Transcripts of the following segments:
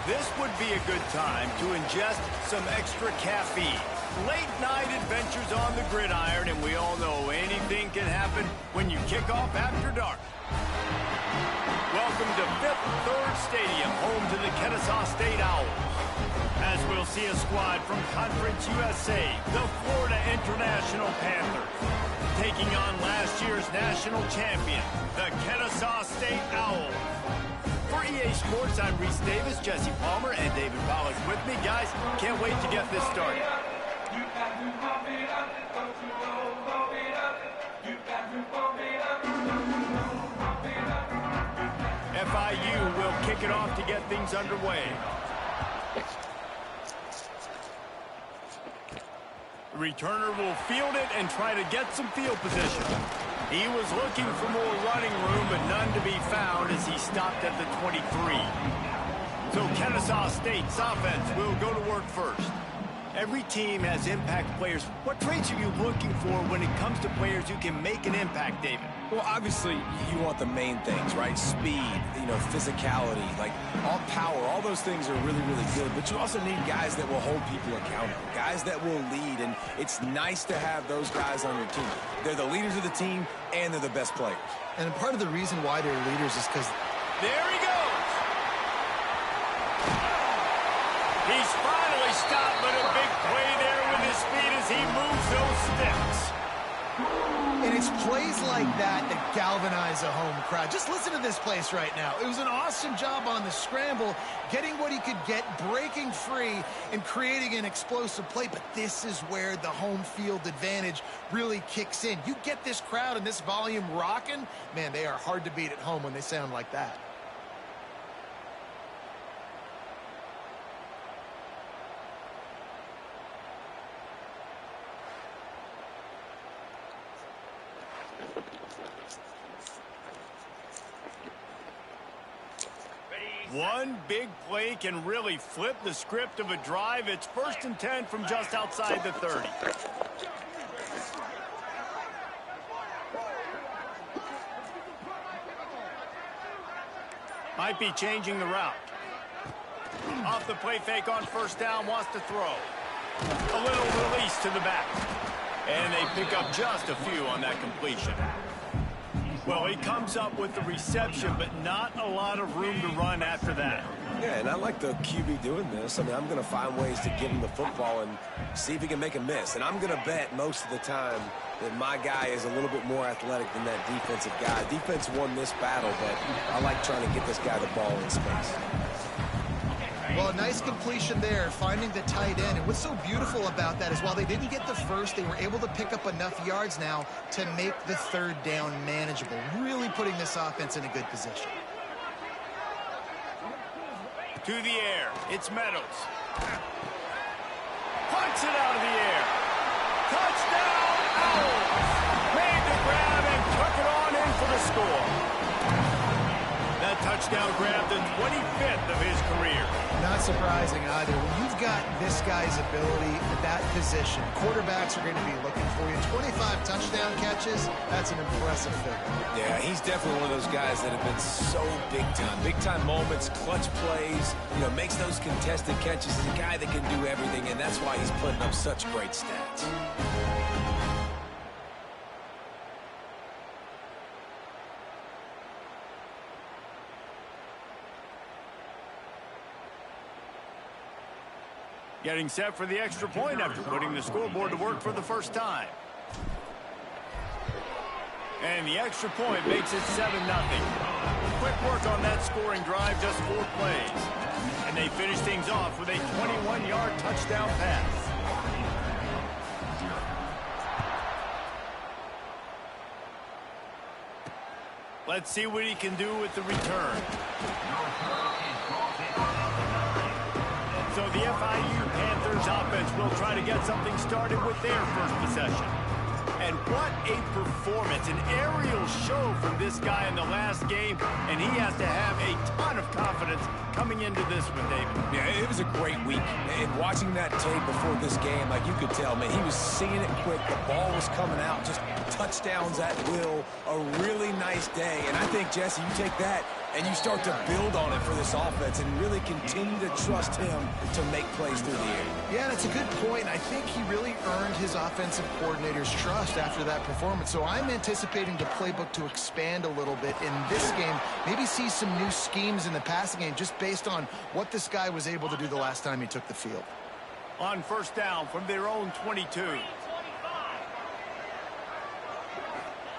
This would be a good time to ingest some extra caffeine. Late night adventures on the gridiron, and we all know anything can happen when you kick off after dark. Welcome to Fifth Third Stadium, home to the Kennesaw State Owls. As we'll see a squad from Conference USA, the Florida International Panthers, taking on last year's national champion, the Kennesaw State Owls. For EA Sports, I'm Reese Davis, Jesse Palmer, and David Pollack with me. Guys, can't wait to get this started. FIU will kick it off to get things underway. The returner will field it and try to get some field position. He was looking for more running room, but none to be found as he stopped at the 23. So Kennesaw State's offense will go to work first. Every team has impact players. What traits are you looking for when it comes to players who can make an impact, David? Well, obviously, you want the main things, right? Speed, physicality, like all power, all those things are really, really good. But you also need guys that will hold people accountable, guys that will lead. And it's nice to have those guys on your team. They're the leaders of the team, and they're the best players. And part of the reason why they're leaders is because... There he goes! He's finally stopped, but a big play there with his speed as he moves those sticks. And it's plays like that that galvanize a home crowd. Just listen to this place right now. It was an awesome job on the scramble, getting what he could get, breaking free, and creating an explosive play. But this is where the home field advantage really kicks in. You get this crowd and this volume rocking, man, they are hard to beat at home when they sound like that. One big play can really flip the script of a drive. It's 1st and 10 from just outside the 30. Might be changing the route. Off the play fake on 1st down, wants to throw. A little release to the back. And they pick up just a few on that completion. Well, he comes up with the reception, but not a lot of room to run after that. Yeah, and I like the QB doing this. I mean, I'm going to find ways to give him the football and see if he can make a miss. And I'm going to bet most of the time that my guy is a little bit more athletic than that defensive guy. Defense won this battle, but I like trying to get this guy the ball in space. Well, a nice completion there, finding the tight end. And what's so beautiful about that is while they didn't get the first, they were able to pick up enough yards now to make the 3rd down manageable, really putting this offense in a good position. To the air, it's Meadows. Punts it out of the air. Touchdown, Owls! Made the grab and took it on in for the score. That touchdown grabbed the 25th of his career. Not surprising either. When you've got this guy's ability at that position, quarterbacks are going to be looking for you. 25 touchdown catches, that's an impressive figure. Yeah, he's definitely one of those guys that have been so big time. Big time moments, clutch plays, makes those contested catches. He's a guy that can do everything, and that's why he's putting up such great stats. Getting set for the extra point after putting the scoreboard to work for the first time. And the extra point makes it 7-0. Quick work on that scoring drive, just 4 plays. And they finish things off with a 21-yard touchdown pass. Let's see what he can do with the return. So the FIU Panthers offense will try to get something started with their first possession. And what a performance, an aerial show from this guy in the last game, and he has to have a ton of confidence coming into this one, David. Yeah, it was a great week. And watching that tape before this game, like you could tell, man, he was seeing it quick. The ball was coming out, just touchdowns at will. A really nice day. And I think, Jesse, you take that And you start to build on it for this offense and really continue to trust him to make plays through the air. Yeah, that's a good point. I think he really earned his offensive coordinator's trust after that performance. So I'm anticipating the playbook to expand a little bit in this game. Maybe see some new schemes in the passing game just based on what this guy was able to do the last time he took the field. On first down from their own 22.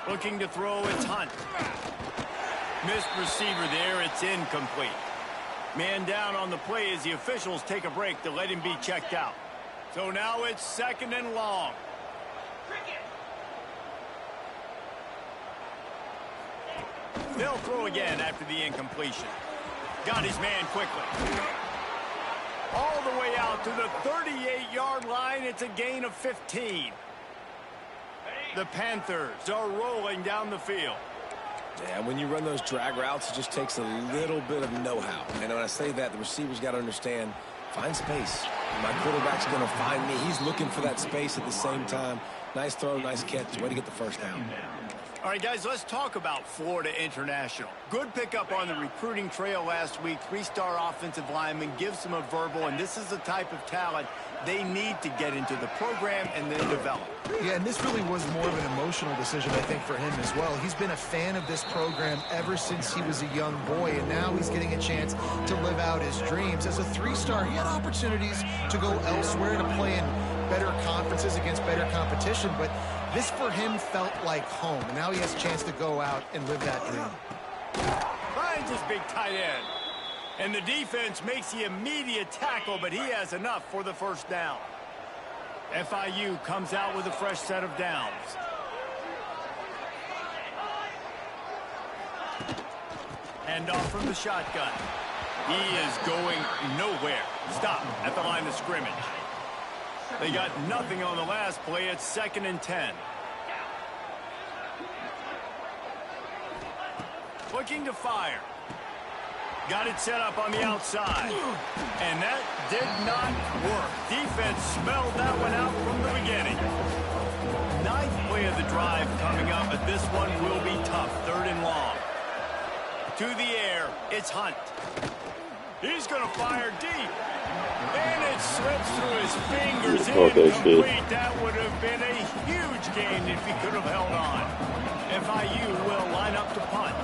Looking to throw, it's Hunt. Missed receiver there, it's incomplete. Man down on the play as the officials take a break to let him be checked out. So now it's 2nd and long. They'll throw again after the incompletion. Got his man quickly. All the way out to the 38-yard line. It's a gain of 15. The Panthers are rolling down the field. Yeah, when you run those drag routes, it just takes a little bit of know-how. And when I say that, the receiver's got to understand, find space. My quarterback's going to find me. He's looking for that space at the same time. Nice throw, nice catch. Way to get the first down. All right, guys, let's talk about Florida International. Good pickup on the recruiting trail last week. 3-star offensive lineman gives them a verbal, and this is the type of talent they need to get into the program and then develop. Yeah, and this really was more of an emotional decision, I think, for him as well. He's been a fan of this program ever since he was a young boy, and now he's getting a chance to live out his dreams. As a 3-star, he had opportunities to go elsewhere, to play in better conferences against better competition, but this for him felt like home. And now he has a chance to go out and live that dream. Finds his big tight end. And the defense makes the immediate tackle, but he has enough for the first down. FIU comes out with a fresh set of downs. Hand off from the shotgun. He is going nowhere. Stop at the line of scrimmage. They got nothing on the last play. It's 2nd and 10. Looking to fire. Got it set up on the outside. And that did not work. Defense smelled that one out from the beginning. 9th play of the drive coming up, but this one will be tough. 3rd and long. To the air, it's Hunt. He's going to fire deep. And it slips through his fingers. Incomplete. That would have been a huge gain if he could have held on. FIU will line up to punt.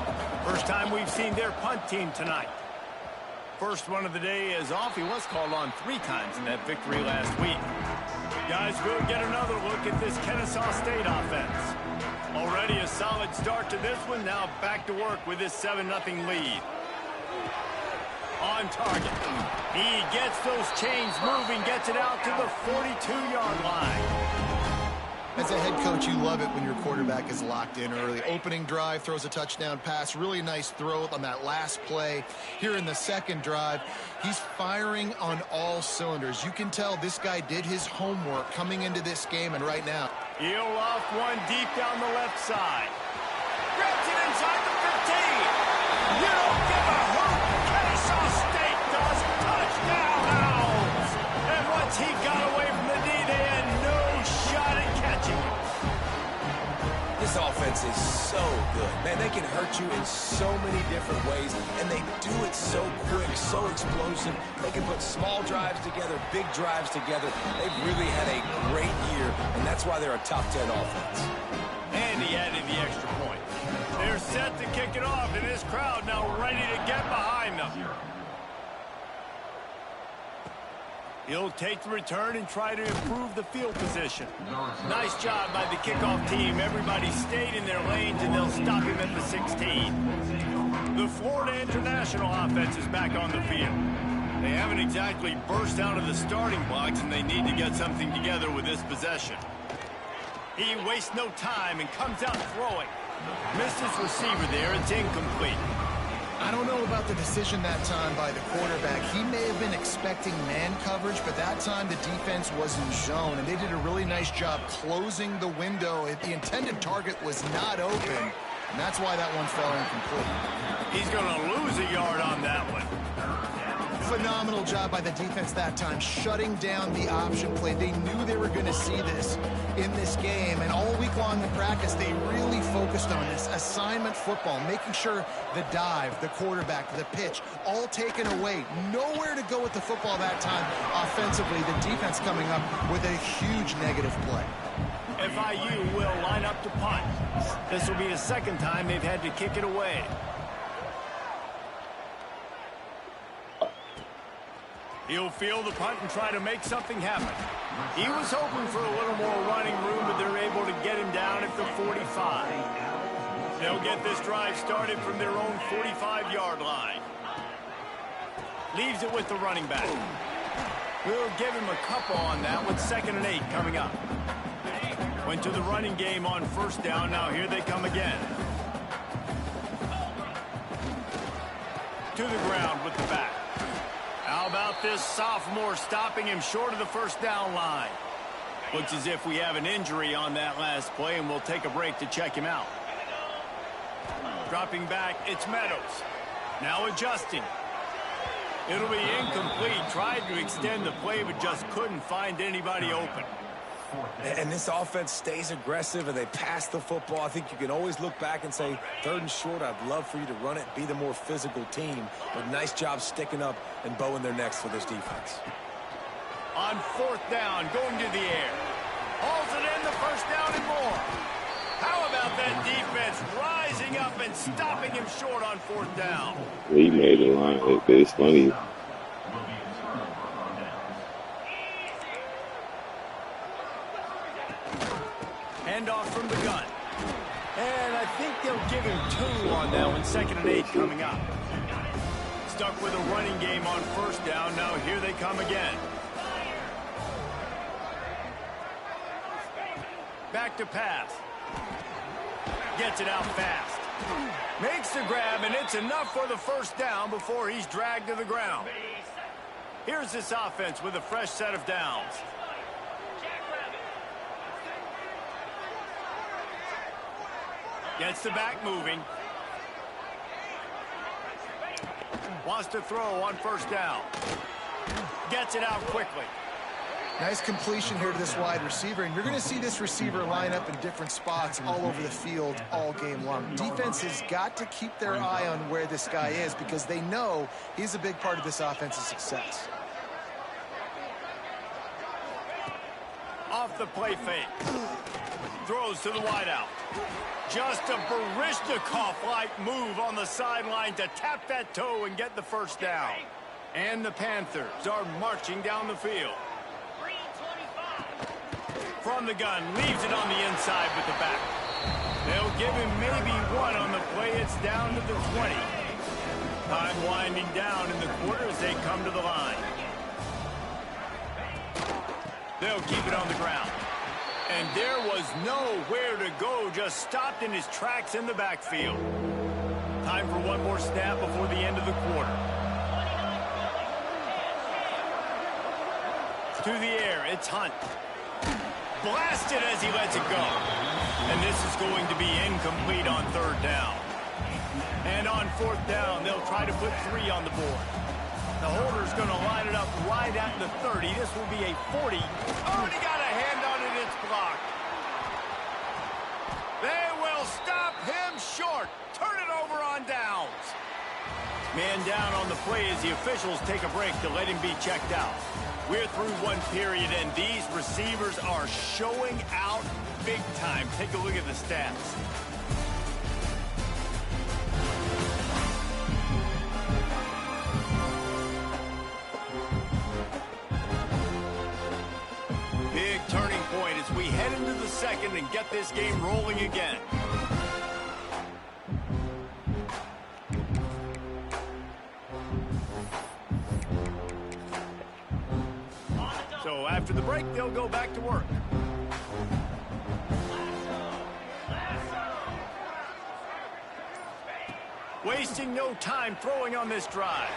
First time we've seen their punt team tonight. First one of the day is off. He was called on 3 times in that victory last week. Guys, we'll get another look at this Kennesaw State offense. Already a solid start to this one. Now back to work with this 7-0 lead. On target. He gets those chains moving, gets it out to the 42-yard line. As a head coach, you love it when your quarterback is locked in early. Opening drive, throws a touchdown pass. Really nice throw on that last play. Here in the second drive, he's firing on all cylinders. You can tell this guy did his homework coming into this game, and right now. He'll off one deep down the left side. Grabs it inside the 15. You don't give a hoot. Kennesaw State does. Touchdown, Owls. And once he got away from the D, they had no shot at catching him. This offense is so good. Man, they can hurt you in so many different ways, and they do it so quick, so explosive. They can put small drives together, big drives together. They've really had a great year, and that's why they're a top 10 offense. And he added the extra point. They're set to kick it off, and this crowd now ready to get behind them. He'll take the return and try to improve the field position. Nice job by the kickoff team. Everybody stayed in their lanes, and they'll stop him at the 16. The Florida International offense is back on the field. They haven't exactly burst out of the starting blocks, and they need to get something together with this possession. He wastes no time and comes out throwing. Missed his receiver there. It's incomplete. I don't know about the decision that time by the quarterback. He may have been expecting man coverage, but that time the defense was in zone, and they did a really nice job closing the window. The intended target was not open, and that's why that one fell incomplete. He's going to lose a yard on that one. Phenomenal job by the defense that time, shutting down the option play. They knew they were going to see this in this game, and all week long in practice, they really focused on this assignment football, making sure the dive, the quarterback, the pitch, all taken away. Nowhere to go with the football that time offensively. The defense coming up with a huge negative play. FIU will line up to punt. This will be the second time they've had to kick it away. He'll field the punt and try to make something happen. He was hoping for a little more running room, but they're able to get him down at the 45. They'll get this drive started from their own 45-yard line. Leaves it with the running back. We'll give him a couple on that with 2nd and 8 coming up. Went to the running game on first down. Now here they come again. To the ground with the back. How about this sophomore stopping him short of the first down line? Looks as if we have an injury on that last play, and we'll take a break to check him out. Dropping back, it's Meadows. Now adjusting. It'll be incomplete. Tried to extend the play, but just couldn't find anybody open. And this offense stays aggressive, and they pass the football. I think you can always look back and say, 3rd and short, I'd love for you to run it, be the more physical team. But nice job sticking up and bowing their necks for this defense. On 4th down, going to the air. Hauls it in, the first down and more. How about that defense rising up and stopping him short on 4th down? He made the line. It's funny. Handoff from the gun. And I think they'll give him 2 on that one. 2nd and 8 coming up. Stuck with a running game on 1st down. Now here they come again. Back to pass. Gets it out fast. Makes the grab, and it's enough for the first down before he's dragged to the ground. Here's this offense with a fresh set of downs. Gets the back moving. Wants to throw on 1st down. Gets it out quickly. Nice completion here to this wide receiver, and you're going to see this receiver line up in different spots all over the field all game long. Defense has got to keep their eye on where this guy is because they know he's a big part of this offense's success. Off the play fake. Throws to the wideout. Just a Baryshnikov-like move on the sideline to tap that toe and get the first down. And the Panthers are marching down the field. From the gun, leaves it on the inside with the back. They'll give him maybe 1 on the play. It's down to the 20. Time winding down in the quarter as they come to the line. They'll keep it on the ground. And there was nowhere to go, just stopped in his tracks in the backfield. Time for one more snap before the end of the quarter. To the air, it's Hunt. Blasted as he lets it go. And this is going to be incomplete on 3rd down. And on 4th down, they'll try to put 3 on the board. The holder's going to line it up right at the 30. This will be a 40. Oh, and he got a hand on it. It's blocked. They will stop him short. Turn it over on downs. Man down on the play as the officials take a break to let him be checked out. We're through one period, and these receivers are showing out big time. Take a look at the stats. Big turning point as we head into the second and get this game rolling again. So after the break, they'll go back to work. Wasting no time throwing on this drive.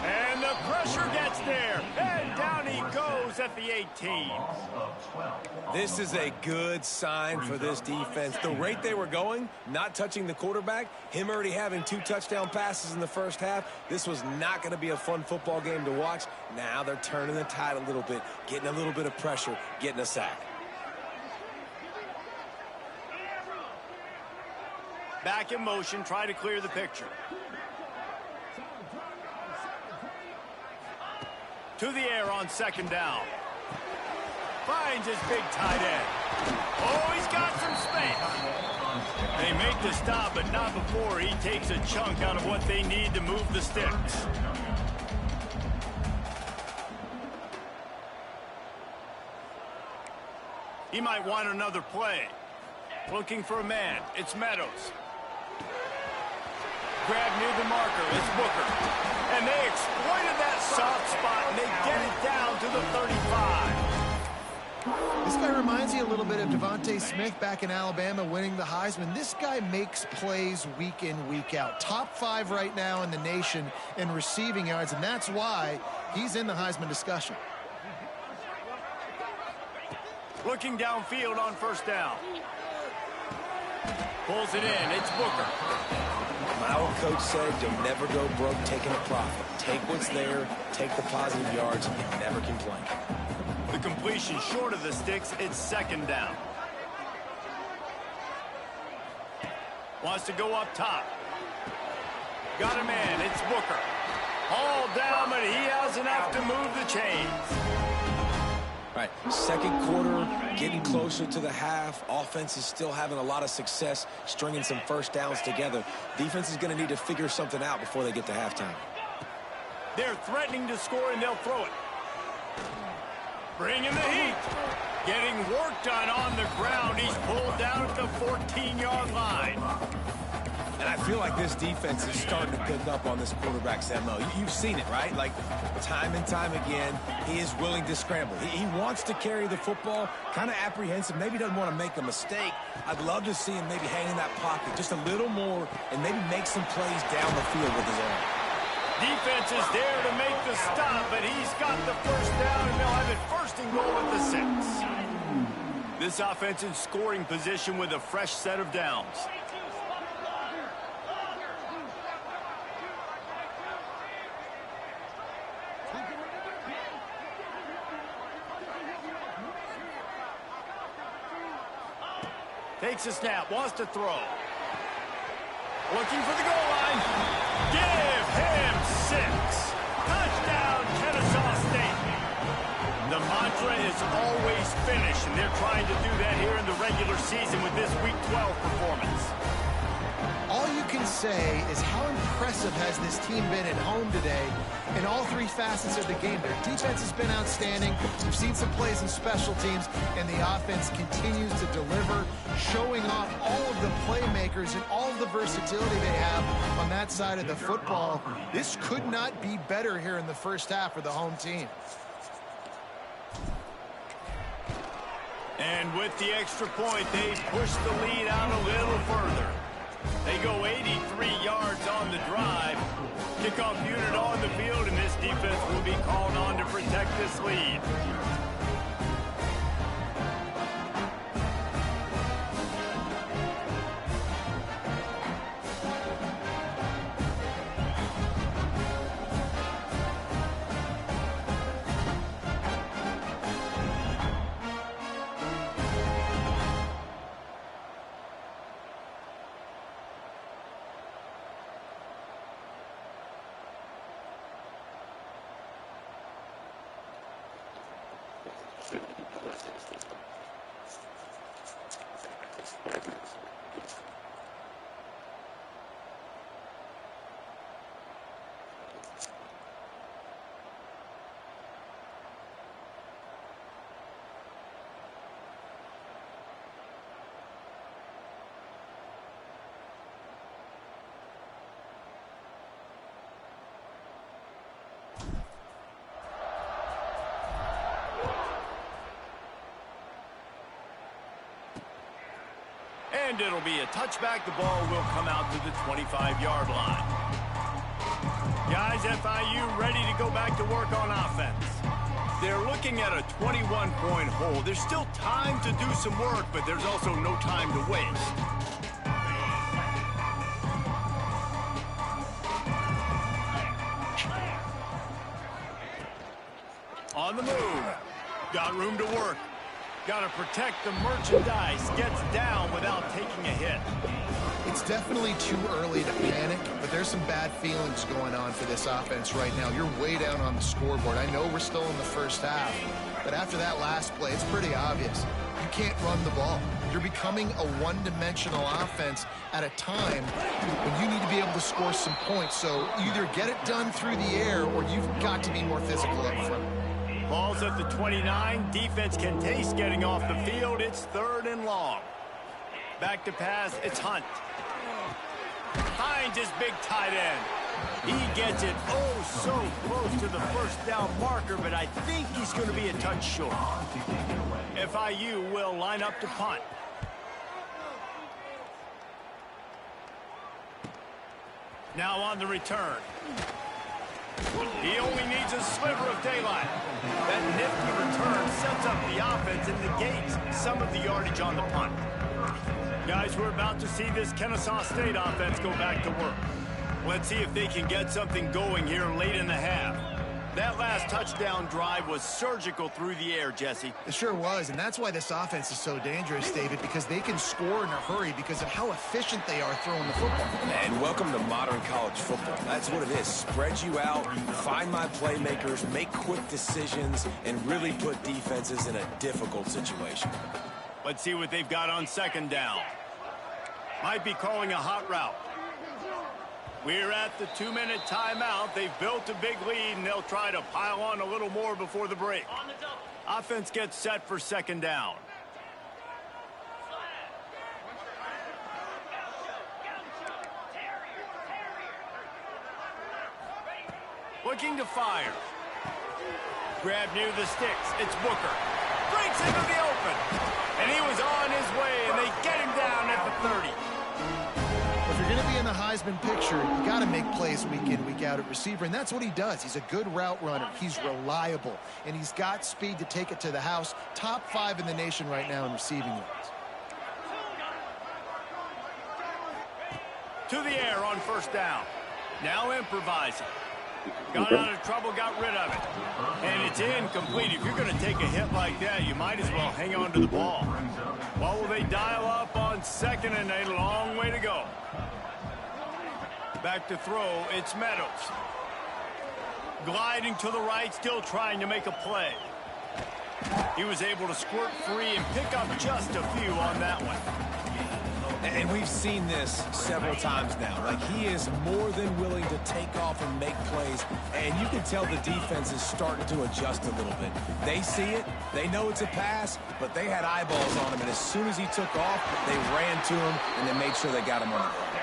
And the pressure gets there. And down he goes at the 18. This is a good sign for this defense. The rate they were going, not touching the quarterback, him already having 2 touchdown passes in the first half, this was not going to be a fun football game to watch. Now they're turning the tide a little bit, getting a little bit of pressure, getting a sack. Back in motion, try to clear the picture. To the air on 2nd down. Finds his big tight end. Oh, he's got some space. They make the stop, but not before he takes a chunk out of what they need to move the sticks. He might want another play. Looking for a man. It's Meadows. Grab near the marker. It's Booker. And they exploited that soft spot, and they get it down to the 35. This guy reminds you a little bit of Devontae Smith back in Alabama winning the Heisman. This guy makes plays week in, week out. Top 5 right now in the nation in receiving yards, and that's why he's in the Heisman discussion. Looking downfield on 1st down. Pulls it in. It's Booker. My old coach said you'll never go broke taking a profit. Take what's there, take the positive yards, and never complain. The completion short of the sticks. It's 2nd down. Wants to go up top. Got a man. It's Booker. All down, but he has enough to move the chains. All right, 2nd quarter, getting closer to the half. Offense is still having a lot of success stringing some 1st downs together. Defense is going to need to figure something out before they get to halftime. They're threatening to score, and they'll throw it. Bringing the heat. Getting work done on the ground. He's pulled down at the 14-yard line. And I feel like this defense is starting to pick up on this quarterback's MO. You've seen it, right? Like, time and time again, he is willing to scramble. He wants to carry the football, kind of apprehensive, maybe doesn't want to make a mistake. I'd love to see him maybe hang in that pocket just a little more and maybe make some plays down the field with his arm. Defense is there to make the stop, but he's got the 1st down, and they'll have it 1st and goal at the 6. This offense in scoring position with a fresh set of downs. Takes a snap, wants to throw. Looking for the goal line. Give him 6. Touchdown, Kennesaw State. The mantra is always finish, and they're trying to do that here in the regular season with this Week 12 performance. All you can say is how impressive has this team been at home today in all 3 facets of the game. Their defense has been outstanding. We've seen some plays in special teams, and the offense continues to deliver, showing off all of the playmakers and all of the versatility they have on that side of the football. This could not be better here in the 1st half for the home team. And with the extra point, they push the lead out a little further. They go 83 yards on the drive. Kickoff unit on the field, and this defense will be called on to protect this lead. And it'll be a touchback. The ball will come out to the 25-yard line. Guys, FIU ready to go back to work on offense. They're looking at a 21-point hole. There's still time to do some work, but there's also no time to waste. On the move. Got room to work. Got to protect the merchandise. Gets down without taking a hit. It's definitely too early to panic, but there's some bad feelings going on for this offense right now. You're way down on the scoreboard. I know we're still in the first half, but after that last play, it's pretty obvious. You can't run the ball. You're becoming a one-dimensional offense at a time when you need to be able to score some points. So either get it done through the air or you've got to be more physical up front. Ball's at the 29. Defense can taste getting off the field. It's 3rd and long. Back to pass. It's Hunt. Finds his big tight end. He gets it oh so close to the first down marker, but I think he's going to be a touch short. FIU will line up to punt. Now on the return. He only needs a sliver of daylight. That nifty return sets up the offense and negates some of the yardage on the punt. Guys, we're about to see this Kennesaw State offense go back to work. Let's see if they can get something going here late in the half. That last touchdown drive was surgical through the air, Jesse. It sure was, and that's why this offense is so dangerous, David, because they can score in a hurry because of how efficient they are throwing the football. And welcome to modern college football. That's what it is. Spread you out, find my playmakers, make quick decisions, and really put defenses in a difficult situation. Let's see what they've got on 2nd down. Might be calling a hot route. We're at the 2-minute timeout. They've built a big lead, and they'll try to pile on a little more before the break. Offense gets set for 2nd down. Looking to fire. Grab near the sticks. It's Booker. Breaks into the open. And he was on his way, and they get him down at the 30. If you're going to be in the Heisman picture, you got to make plays week in, week out at receiver, and that's what he does. He's a good route runner. He's reliable, and he's got speed to take it to the house. Top 5 in the nation right now in receiving yards. To the air on 1st down. Now improvising. Got out of trouble, got rid of it. And it's incomplete. If you're going to take a hit like that, you might as well hang on to the ball. What will they dial up on 2nd and a long way to go? Back to throw, it's Meadows. Gliding to the right, still trying to make a play. He was able to squirt free and pick up just a few on that one. And we've seen this several times now. Like, he is more than willing to take off and make plays. And you can tell the defense is starting to adjust a little bit. They see it. They know it's a pass, but they had eyeballs on him. And as soon as he took off, they ran to him, and they made sure they got him on the ground.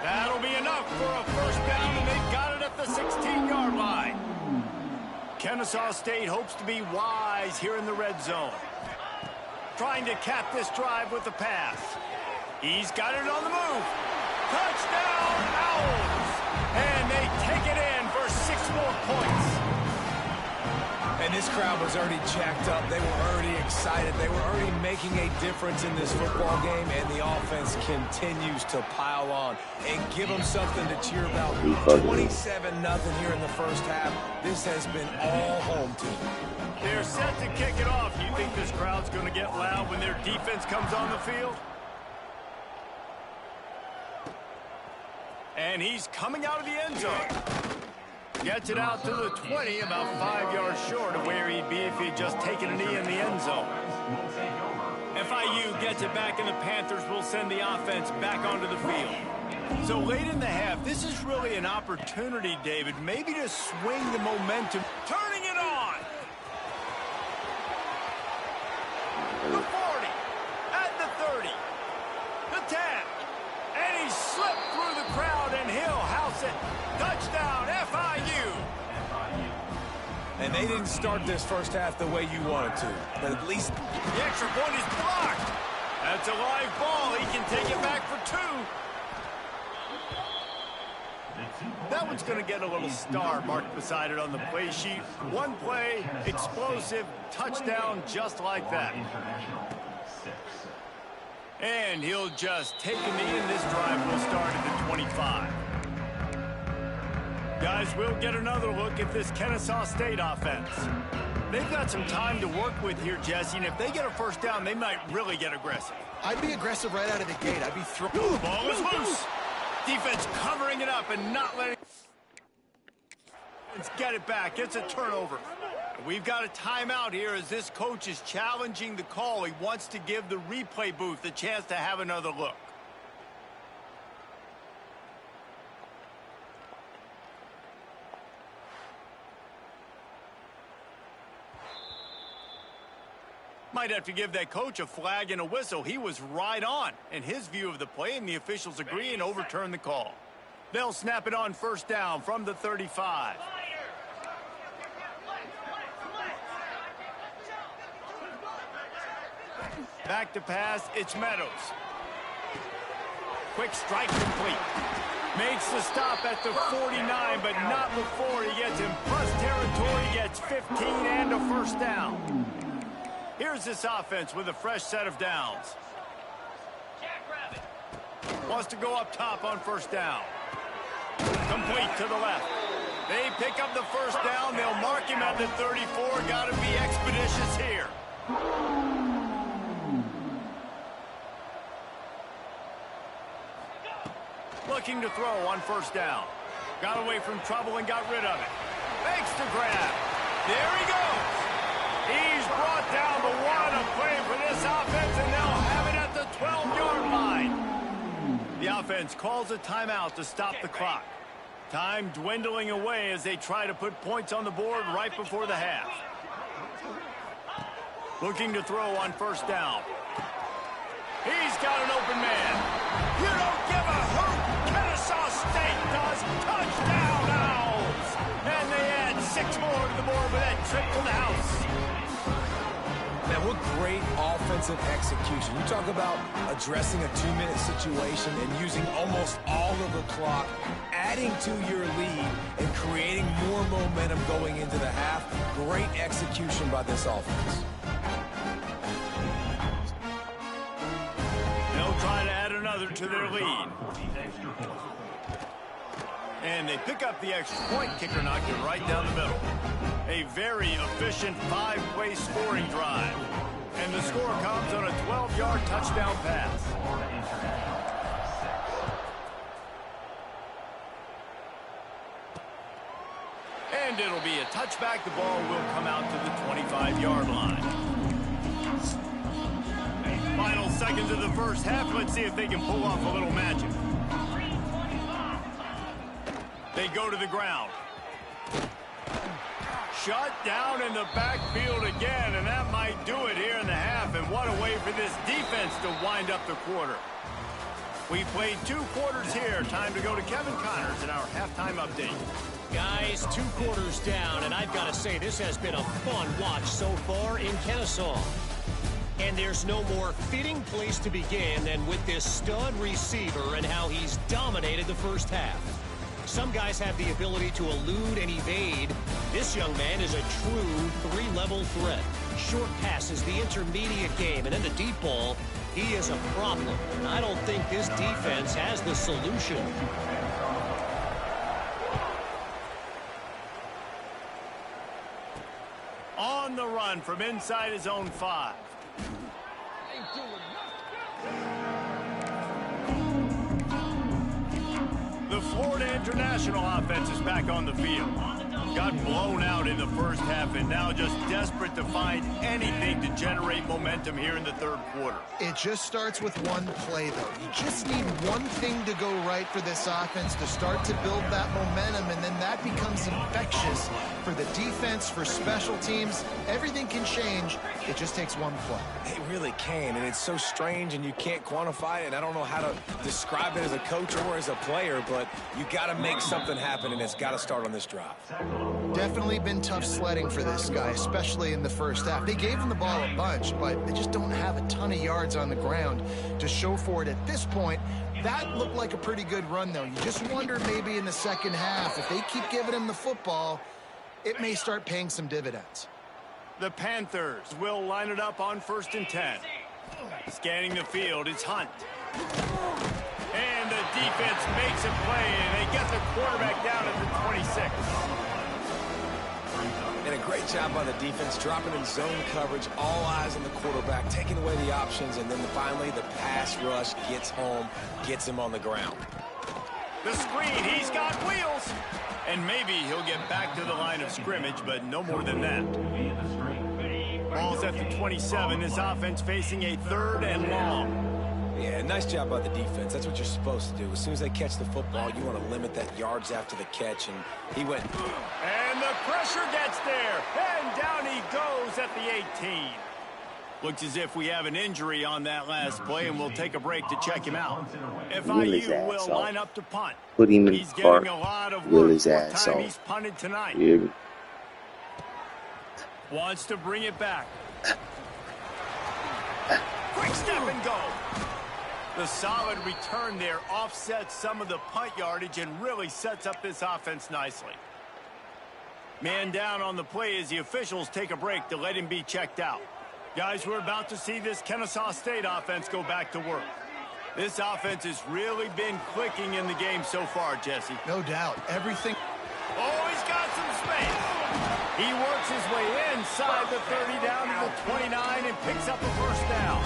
That'll be enough for a 1st down, and they've got it at the 16-yard line. Kennesaw State hopes to be wise here in the red zone. Trying to cap this drive with the pass. He's got it on the move. Touchdown, Owls! And they take it in for 6 more points. And this crowd was already jacked up. They were already excited. They were already making a difference in this football game, and the offense continues to pile on and give them something to cheer about. 27-0 here in the first half. This has been all home team. They're set to kick it off. You think this crowd's going to get loud when their defense comes on the field? And he's coming out of the end zone. Gets it out to the 20, about 5 yards short of where he'd be if he'd just taken a knee in the end zone. FIU gets it back, and the Panthers will send the offense back onto the field. So late in the half, this is really an opportunity, David, maybe to swing the momentum. Turning it on. The 40, at the 30, the 10, and he slipped through the crowd, and he'll house it. Touchdown, FIU. And they didn't start this first half the way you wanted to, but at least the extra point is blocked. That's a live ball. He can take it back for 2. That one's going to get a little star marked beside it on the play sheet. One play, explosive, touchdown, just like that. And he'll just take a knee, and this drive will start at the 25. Guys, we'll get another look at this Kennesaw State offense. They've got some time to work with here, Jesse, and if they get a first down, they might really get aggressive. I'd be aggressive right out of the gate. I'd be throwing. The ball is loose. Defense covering it up and not letting get it back. It's a turnover. We've got a timeout here as this coach is challenging the call. He wants to give the replay booth a chance to have another look. Might have to give that coach a flag and a whistle. He was right on in his view of the play, and the officials agree and overturn the call. They'll snap it on first down from the 35. Back to pass, it's Meadows. Quick strike complete. Makes the stop at the 49, but not before he gets in plus territory, gets 15 and a first down. Here's this offense with a fresh set of downs. Wants to go up top on first down. Complete to the left. They pick up the first down. They'll mark him at the 34. Got to be expeditious here. Looking to throw on first down. Got away from trouble and got rid of it. Makes the grab. There he goes. He's brought down, but what a play for this offense, and they'll have it at the 12-yard line. The offense calls a timeout to stop the clock. Time dwindling away as they try to put points on the board right before the half. Looking to throw on first down. He's got an open man. You don't give a hoot. Kennesaw State does. Touchdown Owls. And they add 6 more to the board with that trip to the house. Man, what great offensive execution. You talk about addressing a 2-minute situation and using almost all of the clock, adding to your lead, and creating more momentum going into the half. Great execution by this offense. They'll try to add another to their lead. And they pick up the extra point. Kicker knocked it right down the middle. A very efficient 5-play scoring drive. And the score comes on a 12-yard touchdown pass. And it'll be a touchback. The ball will come out to the 25-yard line. Final seconds of the first half. Let's see if they can pull off a little magic. They go to the ground. Shut down in the backfield again, and that might do it here in the half. And what a way for this defense to wind up the quarter. We played 2 quarters here. Time to go to Kevin Connors in our halftime update. Guys, 2 quarters down, and I've got to say this has been a fun watch so far in Kennesaw. And there's no more fitting place to begin than with this stud receiver and how he's dominated the first half. Some guys have the ability to elude and evade. This young man is a true 3-level threat. Short passes, the intermediate game, and in the deep ball, he is a problem. And I don't think this defense has the solution. On the run from inside his own 5. The Florida International offense is back on the field. Got blown out in the first half and now just desperate to find anything to generate momentum here in the third quarter. It just starts with one play, though. You just need one thing to go right for this offense to start to build that momentum, and then that becomes infectious for the defense, for special teams. Everything can change. It just takes one play. It really can, and it's so strange, and you can't quantify it, and I don't know how to describe it as a coach or as a player, but you got to make something happen, and it's got to start on this drive. Definitely been tough sledding for this guy, especially in the first half. They gave him the ball a bunch, but they just don't have a ton of yards on the ground to show for it at this point. That looked like a pretty good run, though. You just wonder maybe in the second half, if they keep giving him the football, it may start paying some dividends. The Panthers will line it up on 1st and 10. Scanning the field, it's Hunt. And the defense makes a play, and they get the quarterback down at the 26. And a great job by the defense, dropping in zone coverage, all eyes on the quarterback, taking away the options, and then finally the pass rush gets home, gets him on the ground. The screen, he's got wheels. And maybe he'll get back to the line of scrimmage, but no more than that. Ball's at the 27. This offense facing a 3rd and long. Yeah, nice job by the defense. That's what you're supposed to do. As soon as they catch the football, you want to limit that yards after the catch, and he went. And the pressure gets there, and down he goes at the 18. Looks as if we have an injury on that last play, and we'll take a break to check him out. FIU will line up to punt. Put him in He's the park. getting a lot of Will work. his ass Time off. he's punted tonight. Yeah. Wants to bring it back. Quick step and go. The solid return there offsets some of the punt yardage and really sets up this offense nicely. Man down on the play as the officials take a break to let him be checked out. Guys, we're about to see this Kennesaw State offense go back to work. This offense has really been clicking in the game so far, Jesse. No doubt. Everything. Oh, he's got some space. He works his way inside the 30 down to the 29 and picks up a 1st down.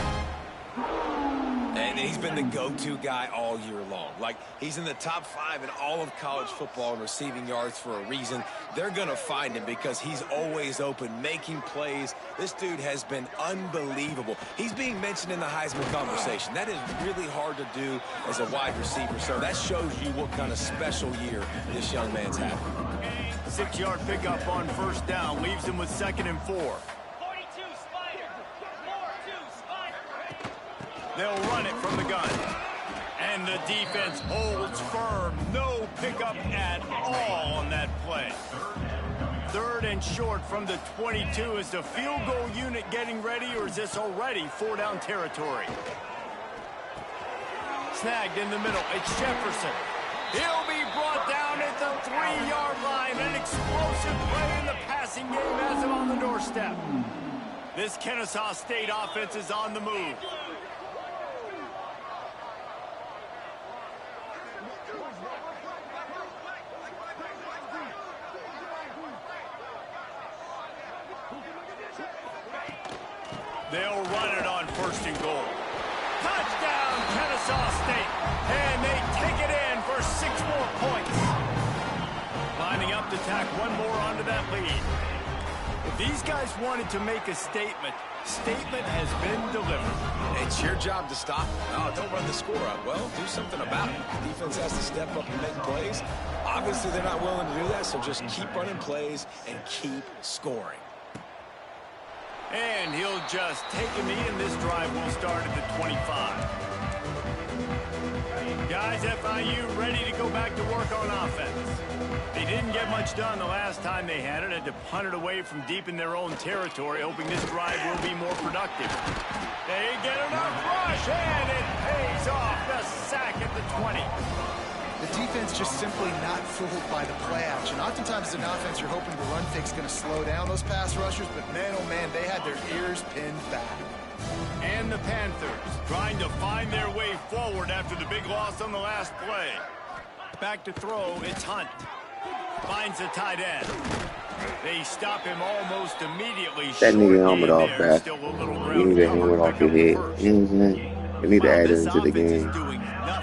And he's been the go-to guy all year long. Like, he's in the top 5 in all of college football in receiving yards for a reason. They're going to find him because he's always open, making plays. This dude has been unbelievable. He's being mentioned in the Heisman conversation. That is really hard to do as a wide receiver, so that shows you what kind of special year this young man's having. 6-yard pickup on 1st down leaves him with 2nd and 4. They'll run it from the gun. And the defense holds firm. No pickup at all on that play. 3rd and short from the 22. Is the field goal unit getting ready, or is this already 4-down territory? Snagged in the middle. It's Jefferson. He'll be brought down at the 3-yard line. An explosive play in the passing game has him on the doorstep. This Kennesaw State offense is on the move. They'll run it on 1st and goal. Touchdown, Kennesaw State. And they take it in for 6 more points. Lining up to tack one more onto that lead. If these guys wanted to make a statement, statement has been delivered. It's your job to stop. Oh, don't run the score up. Well, do something about it. The defense has to step up and make plays. Obviously, they're not willing to do that, so just keep running plays and keep scoring. And he'll just take a knee, and this drive will start at the 25. Guys, FIU ready to go back to work on offense. They didn't get much done the last time they had it. Had to punt it away from deep in their own territory, hoping this drive will be more productive. They get enough rush, and it pays off. The sack at the 20. The defense just simply not fooled by the play action. Oftentimes as an offense, you're hoping the run fake's going to slow down those pass rushers, but man, oh man, they had their ears pinned back. And the Panthers trying to find their way forward after the big loss on the last play. Back to throw, it's Hunt. Finds the tight end. They stop him almost immediately. That nigga helmet off, bruh. You need that helmet off your head. You know what I'm saying? They need to add it into the game.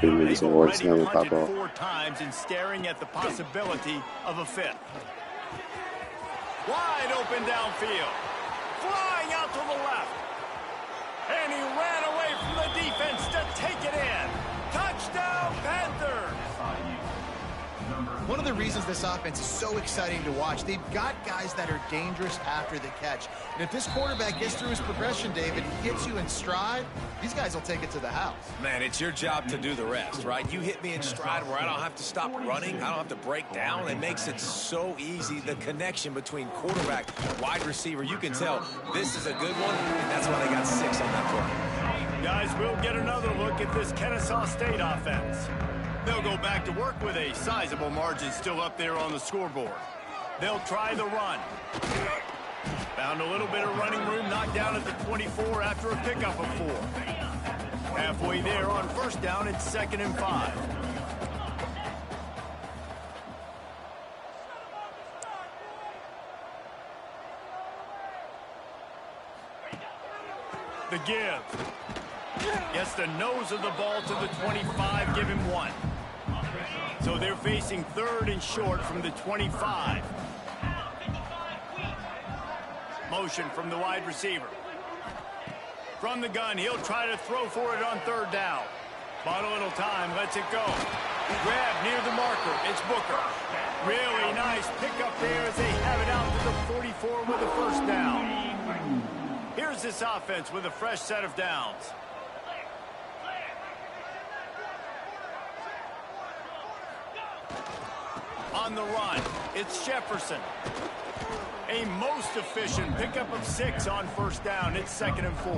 Give me some more helmet pop off. 4 times and staring at the possibility of a 5th. Wide open downfield. Flying out to the left. And he ran away from the defense to take it in. Touchdown, Panthers. One of the reasons this offense is so exciting to watch, they've got guys that are dangerous after the catch. And if this quarterback gets through his progression, David, he hits you in stride, these guys will take it to the house. Man, it's your job to do the rest, right? You hit me in stride where I don't have to stop running, I don't have to break down. It makes it so easy, the connection between quarterback and wide receiver. You can tell this is a good one, and that's why they got 6 on that play. Guys, we'll get another look at this Kennesaw State offense. They'll go back to work with a sizable margin still up there on the scoreboard. They'll try the run. Found a little bit of running room, knocked down at the 24 after a pickup of 4. Halfway there on first down, it's 2nd and 5. The give. Gets the nose of the ball to the 25, give him 1. So they're facing 3rd and short from the 25. Motion from the wide receiver. From the gun, he'll try to throw for it on 3rd down. Bought a little time, lets it go. Grab near the marker, it's Booker. Really nice pickup there as they have it out to the 44 with a 1st down. Here's this offense with a fresh set of downs. On the run, it's Jefferson. A most efficient pickup of 6 on 1st down. It's 2nd and 4.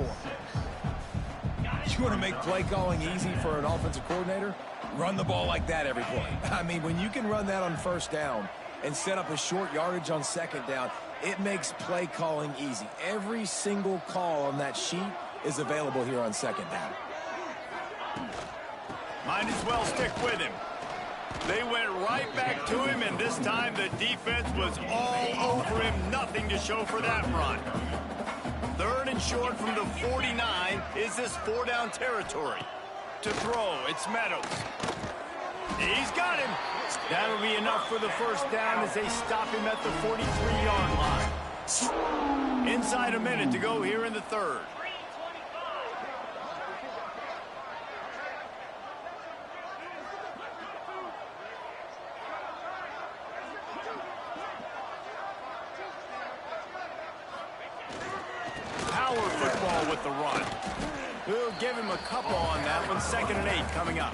You want to make play calling easy for an offensive coordinator? Run the ball like that every play. I mean, when you can run that on 1st down and set up a short yardage on 2nd down, it makes play calling easy. Every single call on that sheet is available here on 2nd down. Might as well stick with him. They went right back to him, and this time the defense was all over him. Nothing to show for that run. 3rd and short from the 49 is this 4-down territory. To throw, it's Meadows. He's got him. That'll be enough for the 1st down as they stop him at the 43-yard line. Inside a minute to go here in the 3rd. Football with the run. We'll give him a couple on that one. 2nd and 8 coming up.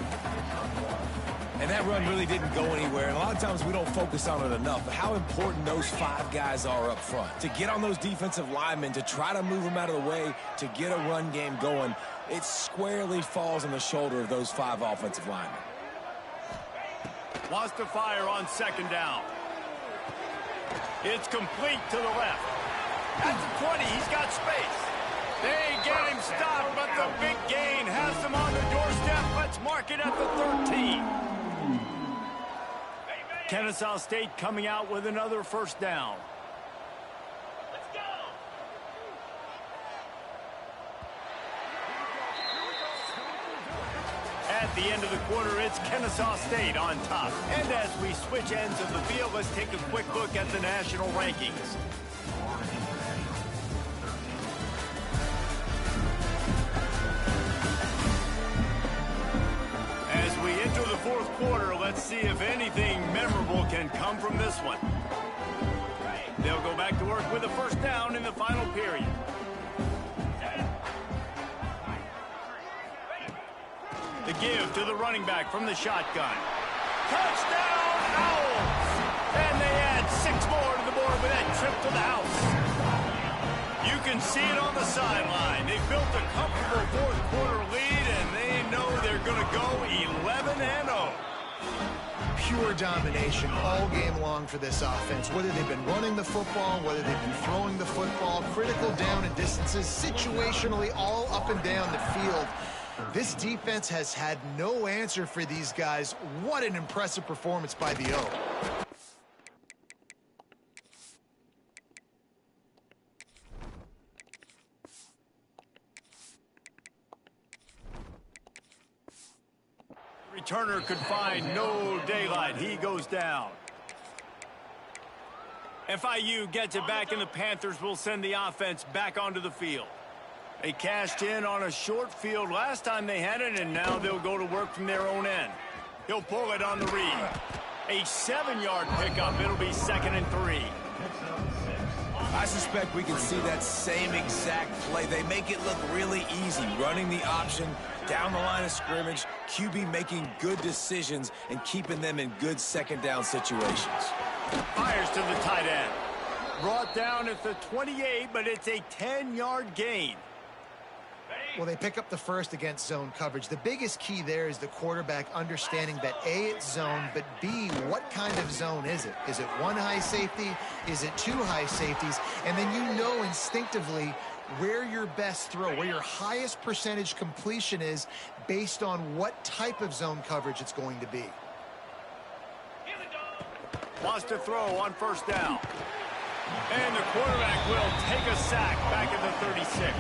And that run really didn't go anywhere. And a lot of times we don't focus on it enough. But how important those 5 guys are up front. To get on those defensive linemen, to try to move them out of the way, to get a run game going, it squarely falls on the shoulder of those 5 offensive linemen. Wants to fire on 2nd down. It's complete to the left. At the 20, he's got space. They get him stopped, but the big gain has him on the doorstep. Let's mark it at the 13. Kennesaw State coming out with another 1st down. Let's go. At the end of the quarter, it's Kennesaw State on top. And as we switch ends of the field, let's take a quick look at the national rankings. Into the 4th quarter, let's see if anything memorable can come from this one. They'll go back to work with a 1st down in the final period. The give to the running back from the shotgun. Touchdown, Owls! And they add 6 more to the board with that trip to the house. You can see it on the sideline. They built a comfortable 4th quarter lead, and they know they're going to go 11-0. Pure domination all game long for this offense. Whether they've been running the football, whether they've been throwing the football, critical down and distances, situationally all up and down the field. This defense has had no answer for these guys. What an impressive performance by the O. Returner could find no daylight. He goes down. FIU gets it back, and the Panthers will send the offense back onto the field. They cashed in on a short field last time they had it, and now they'll go to work from their own end. He'll pull it on the read. A 7-yard pickup. It'll be 2nd and 3. I suspect we can see that same exact play. They make it look really easy, running the option down the line of scrimmage, QB making good decisions and keeping them in good second down situations. Fires to the tight end. Brought down at the 28, but it's a 10-yard gain. Well, they pick up the first against zone coverage. The biggest key there is the quarterback understanding that A, it's zone, but B, what kind of zone is it? Is it one high safety? Is it two high safeties? And then you know instinctively where your best throw, where your highest percentage completion is based on what type of zone coverage it's going to be. Wants to throw on 1st down. And the quarterback will take a sack back at the 36.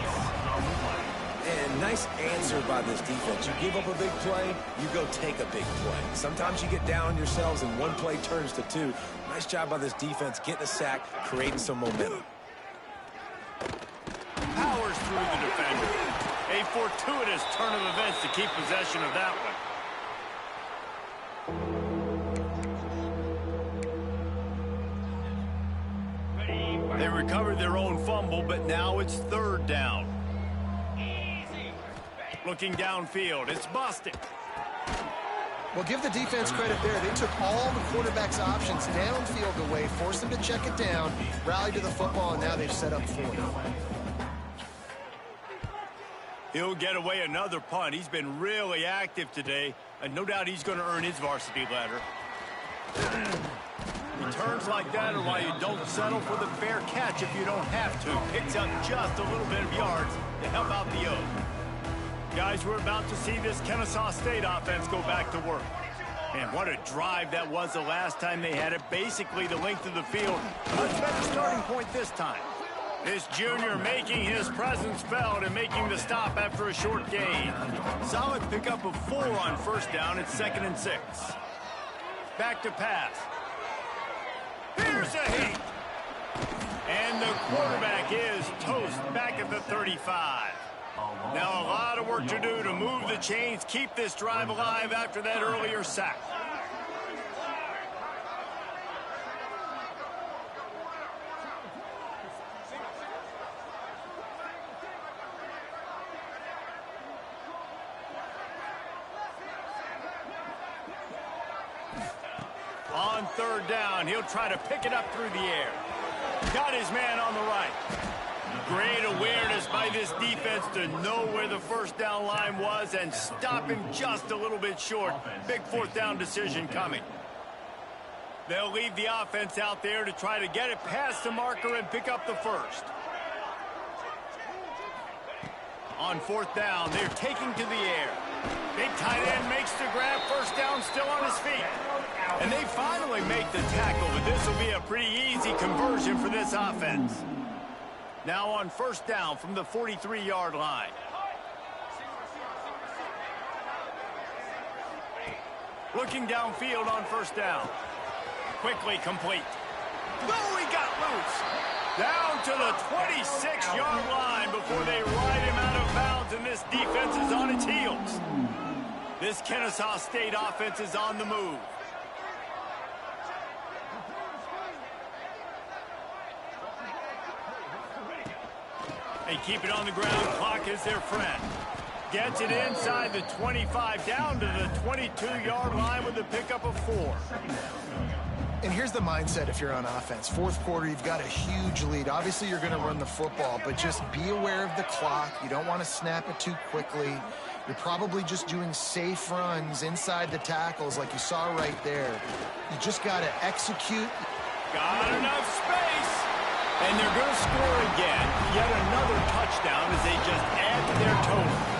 And nice answer by this defense. You give up a big play, you go take a big play. Sometimes you get down on yourselves and one play turns to two. Nice job by this defense getting a sack, creating some momentum. Powers through the defender. A fortuitous turn of events to keep possession of that one. They recovered their own fumble, but now it's 3rd down. Looking downfield, it's busted. Well, give the defense credit there. They took all the quarterback's options downfield away, forced them to check it down, rallied to the football, and now they've set up for it. He'll get away another punt. He's been really active today, and no doubt he's going to earn his varsity ladder. Returns like that are why you don't settle for the fair catch if you don't have to. Picks up just a little bit of yards to help out the O. Guys, we're about to see this Kennesaw State offense go back to work. And what a drive that was the last time they had it, basically the length of the field. Much better starting point this time. This junior making his presence felt and making the stop after a short gain. Solid pickup of 4 on 1st down. It's 2nd and 6. Back to pass. Here's a hit. And the quarterback is toast back at the 35. Now a lot of work to do to move the chains, keep this drive alive after that earlier sack. On 3rd down, he'll try to pick it up through the air. Got his man on the right. Great awareness by this defense to know where the 1st down line was and stop him just a little bit short. Big 4th down decision coming. They'll leave the offense out there to try to get it past the marker and pick up the 1st. On 4th down, they're taking to the air. Big tight end makes the grab. 1st down, still on his feet. And they finally make the tackle, but this will be a pretty easy conversion for this offense. Now on 1st down from the 43-yard line. Looking downfield on 1st down. Quickly complete. Oh, he got loose. Down to the 26-yard line before they ride him out of bounds, and this defense is on its heels. This Kennesaw State offense is on the move. They keep it on the ground. Clock is their friend. Gets it inside the 25, down to the 22-yard line with a pickup of 4. And here's the mindset if you're on offense. 4th quarter, you've got a huge lead. Obviously, you're going to run the football, but just be aware of the clock. You don't want to snap it too quickly. You're probably just doing safe runs inside the tackles like you saw right there. You just got to execute. Got enough space. And they're going to score again. Yet another touchdown as they just add to their total.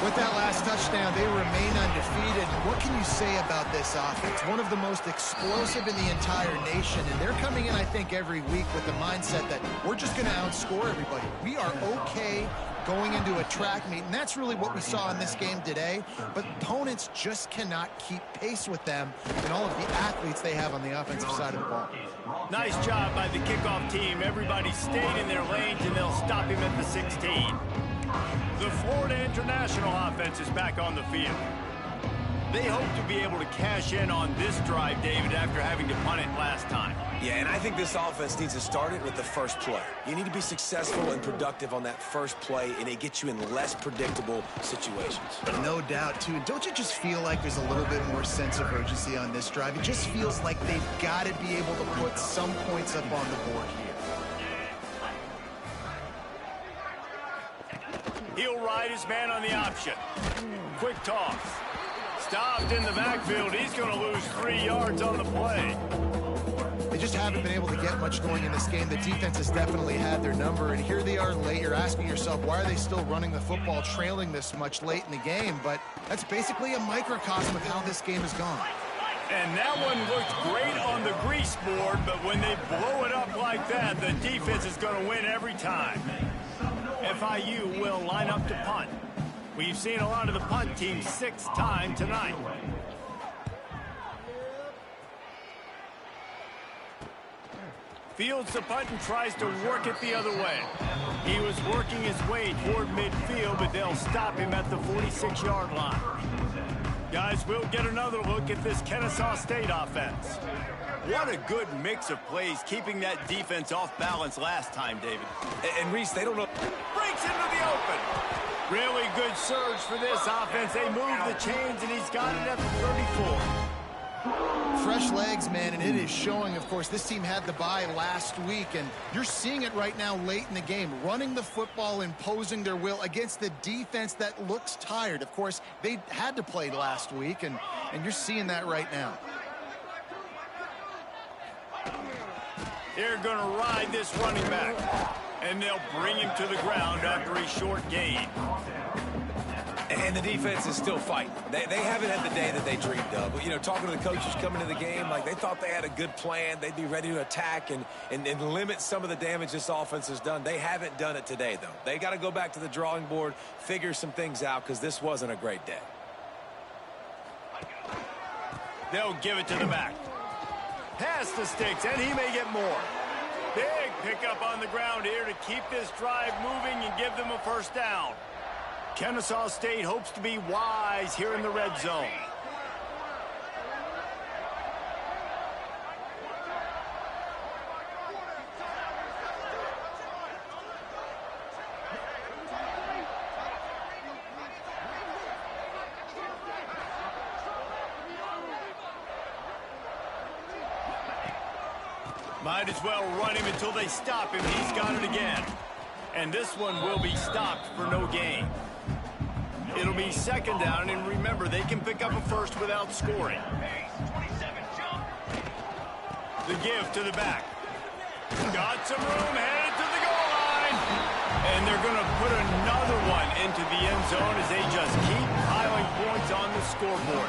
With that last touchdown, they remain undefeated. What can you say about this offense? One of the most explosive in the entire nation, and they're coming in, I think, every week with the mindset that we're just going to outscore everybody. We are okay going into a track meet, and that's really what we saw in this game today. But opponents just cannot keep pace with them and all of the athletes they have on the offensive side of the ball. Nice job by the kickoff team. Everybody stayed in their lanes, and they'll stop him at the 16. The Florida International offense is back on the field. They hope to be able to cash in on this drive, David, after having to punt it last time. Yeah, and I think this offense needs to start it with the first play. You need to be successful and productive on that first play, and it gets you in less predictable situations. No doubt, too. Don't you just feel like there's a little bit more sense of urgency on this drive? It just feels like they've got to be able to put some points up on the board here. He'll ride his man on the option. Quick toss. Stopped in the backfield. He's going to lose 3 yards on the play. They just haven't been able to get much going in this game. The defense has definitely had their number, and here they are late. You're asking yourself, why are they still running the football, trailing this much late in the game? But that's basically a microcosm of how this game has gone. And that one looked great on the grease board, but when they blow it up like that, the defense is going to win every time. FIU will line up to punt. We've seen a lot of the punt team 6 times tonight. Fields the punt and tries to work it the other way. He was working his way toward midfield, but they'll stop him at the 46-yard line. Guys, we'll get another look at this Kennesaw State offense. What a good mix of plays, keeping that defense off balance last time, David. And Reese, they don't know. Breaks into the open. Really good surge for this offense. They move the chains, and he's got it at the 34. Fresh legs, man, and it is showing. Of course, this team had the bye last week, and you're seeing it right now late in the game, running the football, imposing their will against the defense that looks tired. Of course, they had to play last week, and you're seeing that right now. They're going to ride this running back, and they'll bring him to the ground after a short gain. And the defense is still fighting. They haven't had the day that they dreamed of. But, you know, talking to the coaches coming to the game, like they thought they had a good plan. They'd be ready to attack and limit some of the damage this offense has done. They haven't done it today, though. They got to go back to the drawing board, figure some things out, because this wasn't a great day. They'll give it to the back. Pass the sticks, and he may get more. Big pickup on the ground here to keep this drive moving and give them a first down. Kennesaw State hopes to be wise here in the red zone. Might as well run him until they stop him. He's got it again. And this one will be stopped for no gain. It'll be second down, and remember, they can pick up a first without scoring. The give to the back. Got some room, headed to the goal line. And they're going to put another one into the end zone as they just keep piling points on the scoreboard.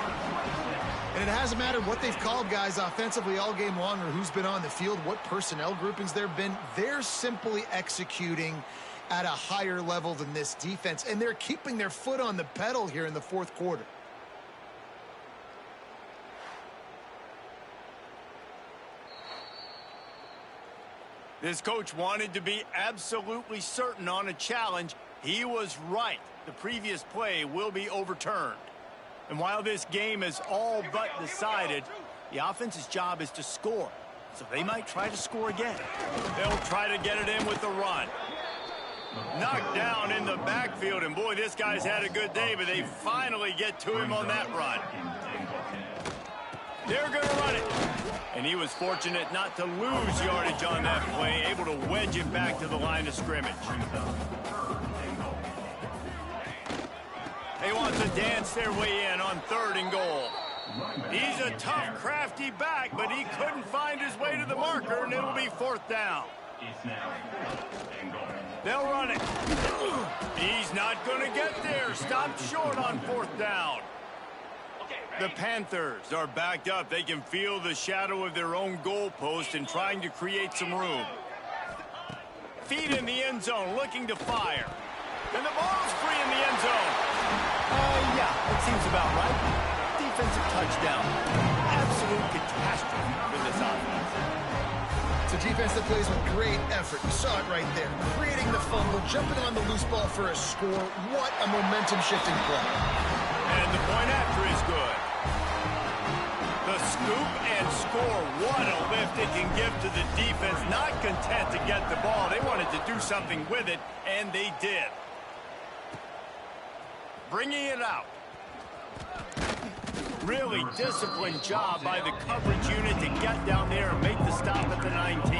And it hasn't mattered what they've called, guys, offensively all game long, or who's been on the field, what personnel groupings there have been. They're simply executing at a higher level than this defense, and they're keeping their foot on the pedal here in the fourth quarter. This coach wanted to be absolutely certain on a challenge. He was right. The previous play will be overturned. And while this game is all but decided, the offense's job is to score. So they might try to score again. They'll try to get it in with the run. Knocked down in the backfield, and boy, this guy's had a good day, but they finally get to him on that run. They're going to run it. And he was fortunate not to lose yardage on that play, able to wedge it back to the line of scrimmage. They want to dance their way in on 3rd and goal. He's a tough, crafty back, but he couldn't find his way to the marker, and it'll be 4th down. They'll run it. He's not going to get there. Stopped short on 4th down. The Panthers are backed up. They can feel the shadow of their own goalpost and trying to create some room. Feet in the end zone, looking to fire. And the ball's free in the end zone. Yeah, that seems about right. Defensive touchdown. Absolute catastrophe for this offense. It's a defense that plays with great effort. You saw it right there. Creating the fumble, jumping on the loose ball for a score. What a momentum-shifting play. And the point after is good. The scoop and score. What a lift it can give to the defense. Not content to get the ball. They wanted to do something with it, and they did. Bringing it out. Really disciplined job by the coverage unit to get down there and make the stop at the 19.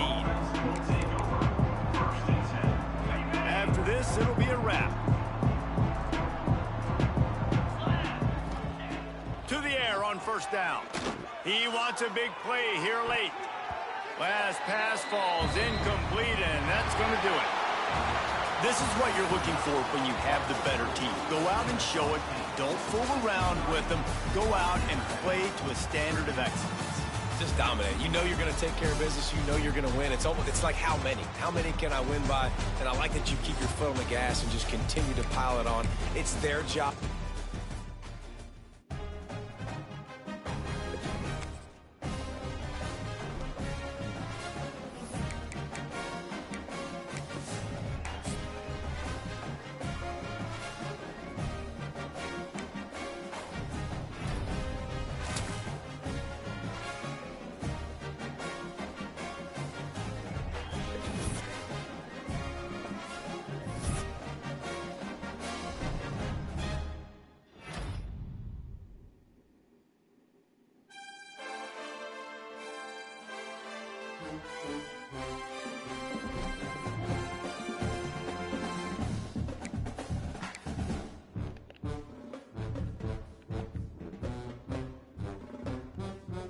After this, it'll be a wrap. To the air on first down. He wants a big play here late. Last pass falls incomplete, and that's going to do it. This is what you're looking for when you have the better team. Go out and show it. Don't fool around with them. Go out and play to a standard of excellence. Just dominate. You know you're going to take care of business. You know you're going to win. It's like how many? How many can I win by? And I like that you keep your foot on the gas and just continue to pile it on. It's their job.